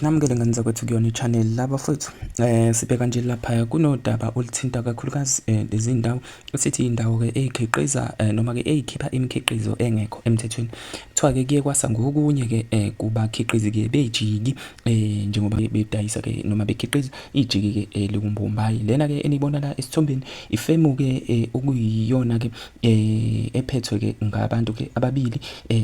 Namukele ngani zakwethu kuyona i-channel laba futhi sibheka nje lapha kunodaba oluthinta kakhulukazi lezi ndawo esithi indawo ke ezikhiqiza noma ke ezikhipha imikhiqizo engekho emthethweni. Kuthiwa ke kuye kwasa ngokunye ke kubakhiqizi ke bejiki njengoba bedayisa ke noma bekhiqiza ijiki ke likumbombayi. Lena ke enibona la esithombeni ifemu ke okuyiyona ke ephethwe ke ngabantu ke ababili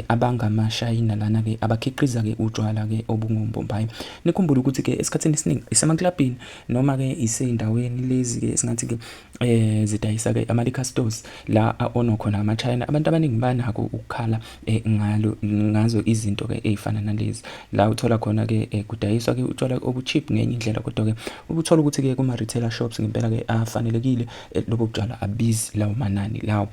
abangamashayina lana ke abakhiqiza ke utshwala ke obungumbombayi. Nikhumbule ukuthi ke esikhathini esiningi isemaklabhini noma ke isendaweni lezi ke singathi ke zidayisa ke ama-liquor stores la ono khona ama-China. Abantu abaningi banako ukukhala ngazo izinto ke ezifana nalezi la uthola khona ke kudayiswa ke utshwala obu-cheap ngenye indlela, kodwa ke ukuthola ukuthi ke kuma-retailer shops ngempela ke afanelekile lobo butshwala abizi lawo manani lawo.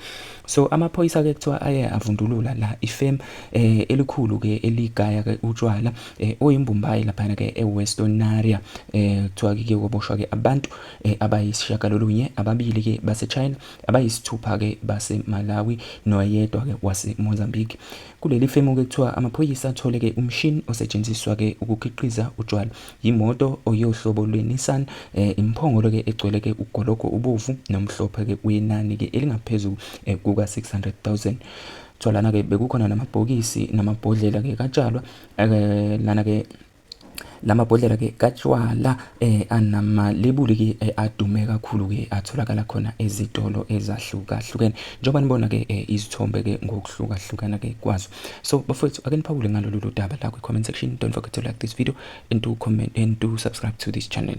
So amaphoyisa ke kuthiwa aye avundulula la ifem elikhulu ke eligaya ke utshwala oyimbombayi lapha ke eWestern area. Kuthiwa ke kwaboshwa ke abantu abayisishagalolunye, ababili ke base-China, abayisithupha ke base-Malawi noyedwa ke wase-Mozambique. Kuleli femu ke kuthiwa amaphoyisa athole ke umshini osetshenziswa ke ukukhiqiza utshwala, imoto oyohlobo lwe-Nissan, imphongolo ke egcwele ke ugologo ubovu nomhlophe ke wenani ke elingaphezulu kuka-600,000. Kuthiwa lana ke bekukhona namabhokisi namabhodlela ke katshalwa lana ke lamabhodlela ke katshwala anamalebuli ke adume kakhulu ke atholakala khona ezitolo ezahlukahlukene njengoba nibona ke izithombe ke ngokuhlukahlukana ke kwazo. So bafowethu, ake niphawule ngalo lolu daba la ku-comment section. Don't forget to like this video and to comment and to subscribe to this channel.